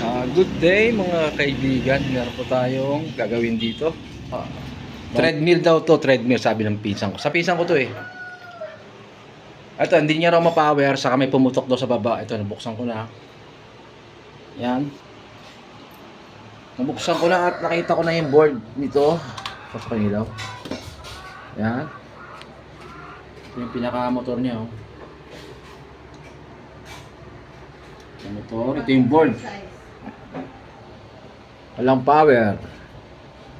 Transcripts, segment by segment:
Good day mga kaibigan. Meron po tayong gagawin dito. Treadmill daw to, treadmill sabi ng pinsan ko. Sa pinsan ko to eh. Ito, hindi niya raw mapower, saka may pumutok daw sa baba. Ito, nabuksan ko na. Yan. Nabuksan ko na at nakita ko na yung board nito. Sa kanilaw. Yan. Ito yung pinaka-motor niya oh. Yung motor, ito yung board. Walang power.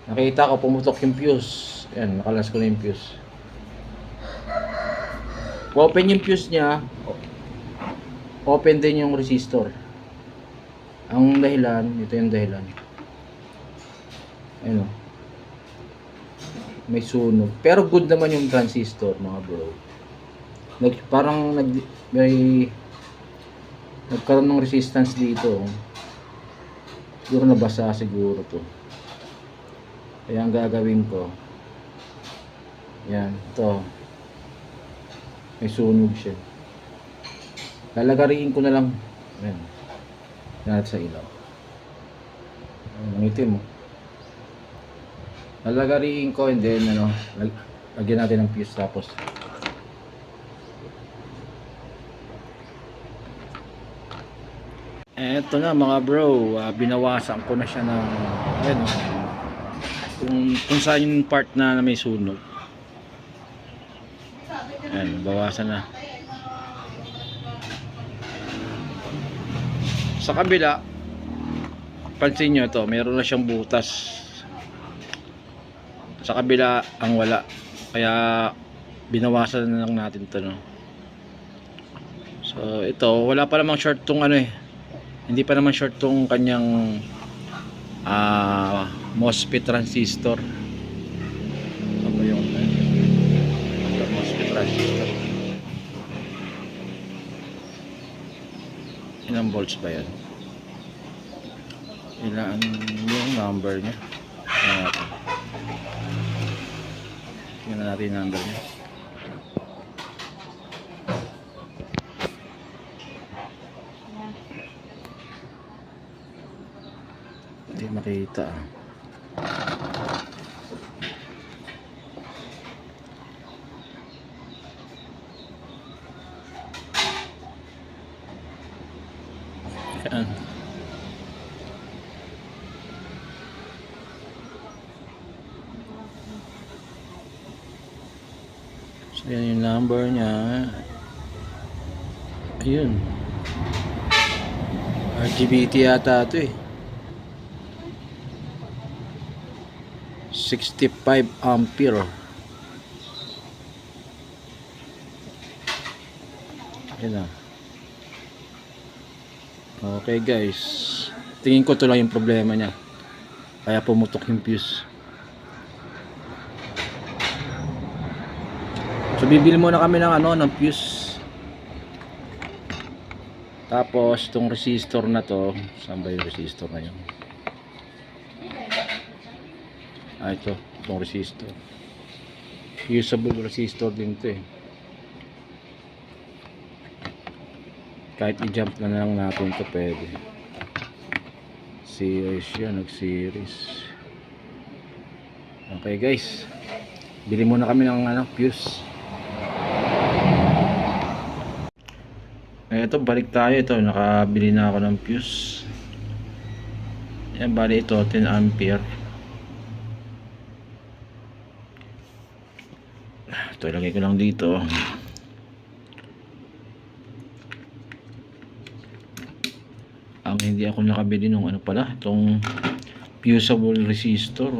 Nakita ko pumutok yung fuse. Ayan, nakalas ko na yung fuse. Open yung fuse niya. Open din yung resistor. Ang dahilan, ito yung dahilan. Ayan o. May sunog. Pero good naman yung transistor mga bro. Nagkaroon ng resistance dito. Siguro nabasa siguro to. Kaya ang gagawin ko, yan, ito. May sunog siya. Lalagariin ko na lang. Ayan. Yan sa ilaw. Ang itim mo. Lalagariin ko and then lagyan natin ng fuse tapos. Eto na mga bro, binawasan ko na siya ng ayun, kung saan yung part na may sunog. Ayan, bawasan na. Sa kabila, pansin nyo ito, meron na siyang butas. Sa kabila, ang wala. Kaya binawasan na lang natin ito, no? So ito, wala pa namang short tong hindi pa naman short tong kanyang MOSFET transistor. Ano yung MOSFET transistor? Ilang volts ba yan? Ilan yung number niya? Tingnan natin yung number niya. Hindi makita. Yan. So yan yung number niya. Ayun. RGBT yata ito eh. 65 ampere. Ayan na. Okay guys, tingin ko ito lang yung problema niya, kaya pumutok yung fuse. So bibili muna kami ng fuse. Tapos itong resistor na to, saan ba yung resistor na yun? Itong resistor. Usable resistor din ito eh. Kahit i-jump na lang natin ito pwede. Series yan, nag-series. Okay guys, bili muna kami ng fuse. Ito, balik tayo. Ito, nakabili na ako ng fuse. Yan, bali ito 10 ampere. Ito, ilagay ko lang dito. Ang hindi ako nakabili ng itong fusible resistor.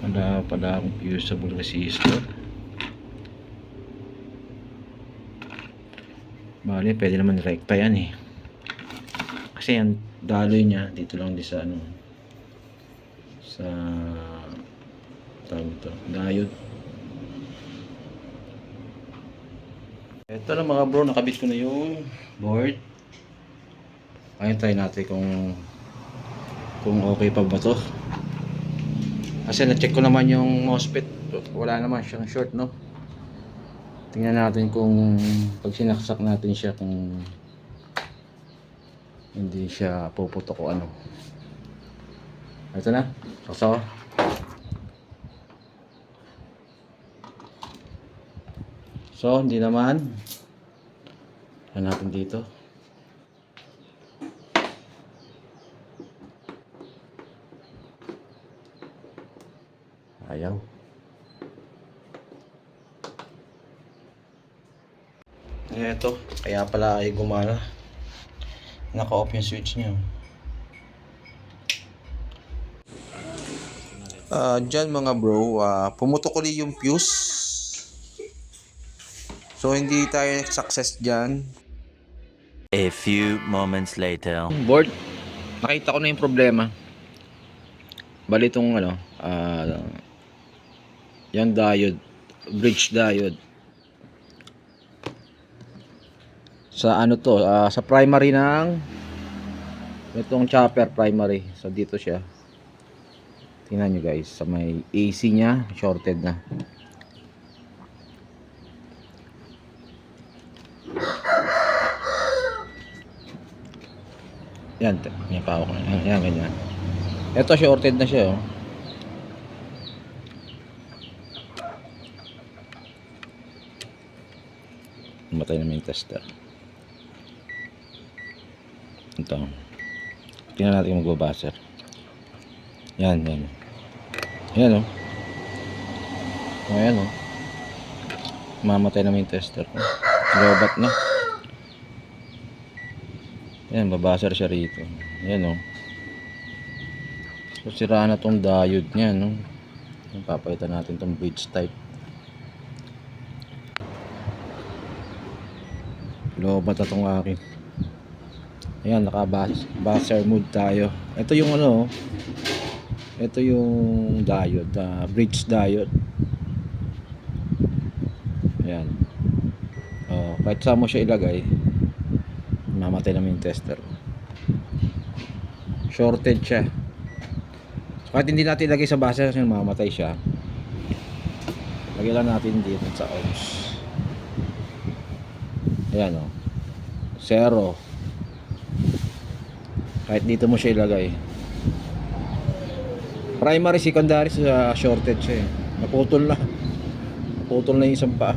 Wala pala akong fusible resistor. Bale, pwede naman rekta yan eh. Kasi yan, daloy niya dito lang sa sa tawag ito, diode. Ito na mga bro, nakabit ko na yung board. Ayun, try natin kung okay pa ba to. Kasi na-check ko naman yung MOSFET, wala naman siyang short, no? Tingnan natin kung pag sinaksak natin siya kung Hindi siya puputok o ano. Ito na. So, hindi naman. Ano natin dito? Ayaw. Ito, kaya pala ay gumana. Naka-off yung switch niya. Dyan mga bro, pumutok ulit yung fuse. So hindi tayo success dyan. A few moments later. Board, nakita ko na yung problema. Bali itong ano, yung diode, bridge diode. Sa ano to, sa primary ng itong chopper primary. So dito siya. Tingnan nyo guys, sa may AC nya, shorted na. Yan, may pawak na. Yan, ganyan. Ito shorted na siya, oh. Matay na yung tester. Ito. Tingnan natin yung magbabaser. Yan, yan. Yan, oh. Ayan, oh. Mamatay na yung tester ko. Lobat na. Yan, babaser siya rito. Yan, oh. So, sira na tong diode niya, no? Papalitan natin tong bridge type. Lobat na tong akin. Ayan, naka-buzzer mode tayo. Ito yung ano, ito yung diode, bridge diode. Ayan. Oh, kahit saan mo siya ilagay, mamatay naman yung tester. Shorted siya. So, kahit hindi natin ilagay sa buzzer, kasi mamatay siya. Lagyan lang natin dito sa ohms. Ayan, oh. 0. Kahit dito mo siya ilagay. Primary, secondary sa shorted siya, eh. Naputol na. Naputol na yung isang paa.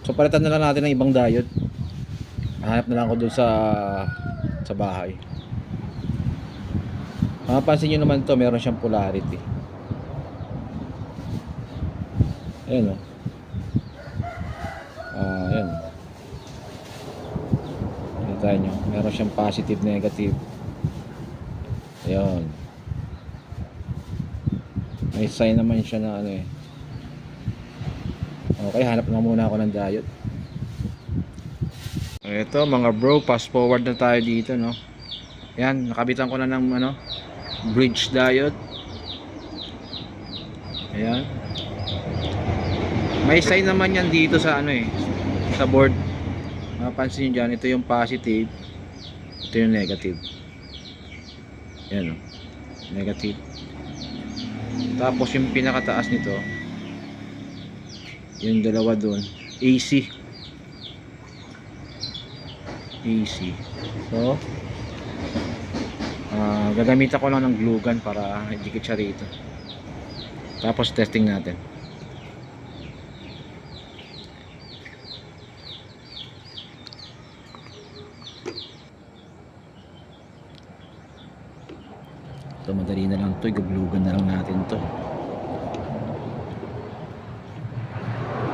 So palitan na lang natin ng ibang diode. Hanap na lang ako dun sa bahay. Mapapansin nyo naman to, meron siyang polarity. Ayan, oh. Ayan. Kita nyo, meron siyang positive, negative. Ayan. May sign naman siya na ano, eh. Okay, hanap na muna ako ng diode. Ito mga bro, fast forward na tayo dito, no. Yan, nakabitan ko na ng ano, bridge diode. Ayan. May sign naman yan dito sa ano, eh, sa board. Mapapansin nyo dyan, ito yung positive, ito yung negative. Ayan, oh. Negative. Tapos yung pinakataas nito, yung dalawa doon, AC. So gagamitan ko lang ng glue gun para idikit siya rito. Tapos testing natin. Ito, madali na lang to, i-glue gun na lang natin to.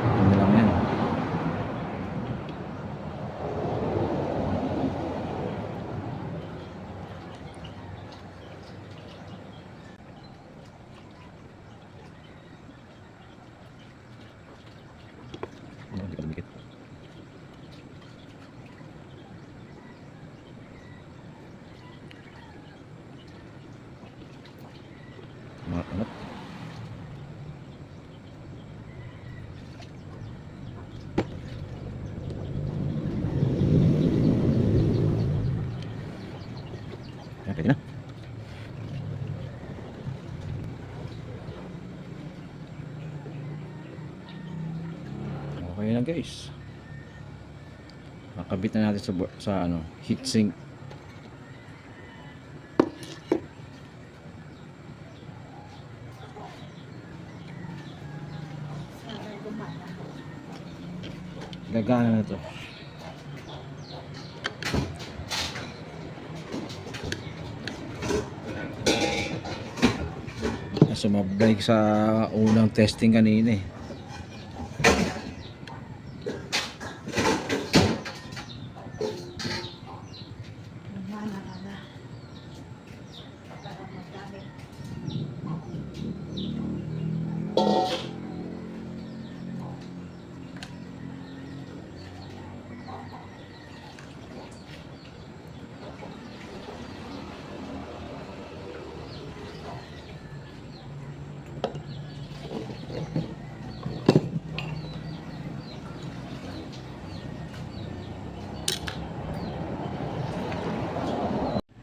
Ito na lang yan. Hindi ka lumikit. Makanap. Yan, pwede na. Okay na guys. Kakabit na natin sa ano, heatsink. Gagana na to. Sumabay sa unang testing kanina eh.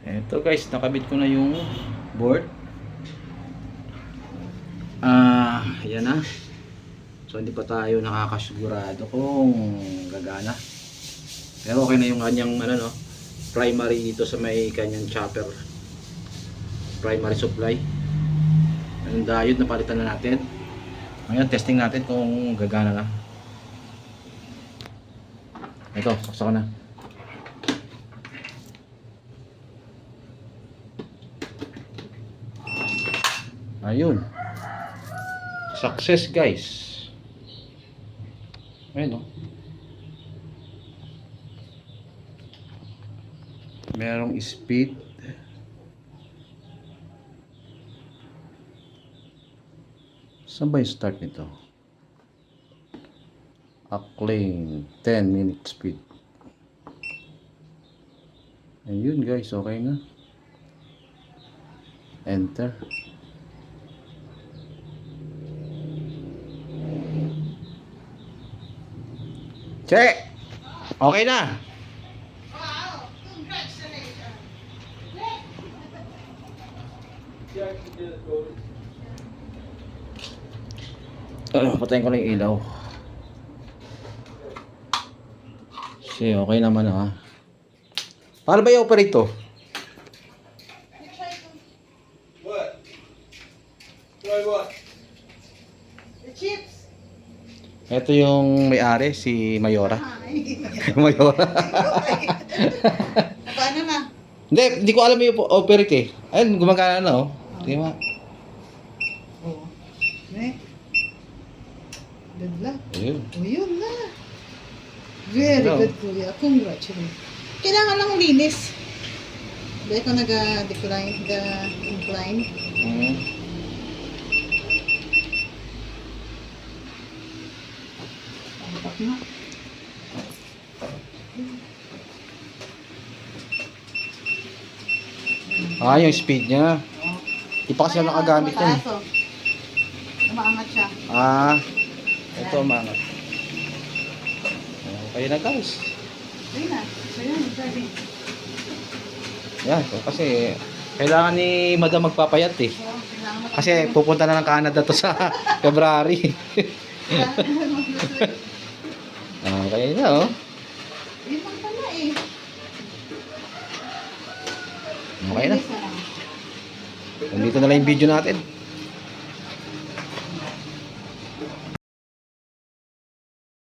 Ito guys, nakabit ko na yung board. Ayan na. So hindi pa tayo nakakasigurado kung gagana. Pero okay na yung kanyang ano, no, primary dito sa may kanyang chopper. Primary supply. Yung diode na palitan na natin. Ngayon testing natin kung gagana na. Ito, saksak ko na. Ayun. Success guys. Ayun, oh. Merong speed. Saan ba yung start nito? Acclaim 10-minute speed. Ayun guys, okay na. Enter. Check! Okay na! Wow! Congratulations! Patayin ko lang yung ilaw. Kasi okay naman ha. Paano ba i-operate to? What? Try what? The chips! Ito yung may-ari, si Mayora. Ay, Mayora. paano na? Hindi ko alam yung operate eh. Ayun, gumagana na oh. Di ba? Oo. Ne? Good luck. Ayun. O yun na. Very Hello. good, Kuya. Congratulations. Kailangan lang linis. Dahil ko nag-decline, incline. Tampak na. Yung speed niya. Di pa kasi ako nakagamit yun. Mataas, oh. Umaangat siya. Ito mangat. Okay na guys. Ayun na. Ayun, sabi. Yan, kasi kailangan ni Madam magpapayat eh. Oo, kailangan mo- Kasi pupunta na ng Canada to sa February. Kailangan mo mag-luto. Okay na oh. Yun lang pala eh. Okay na. Bilis lang. Nandito na lang yung video natin.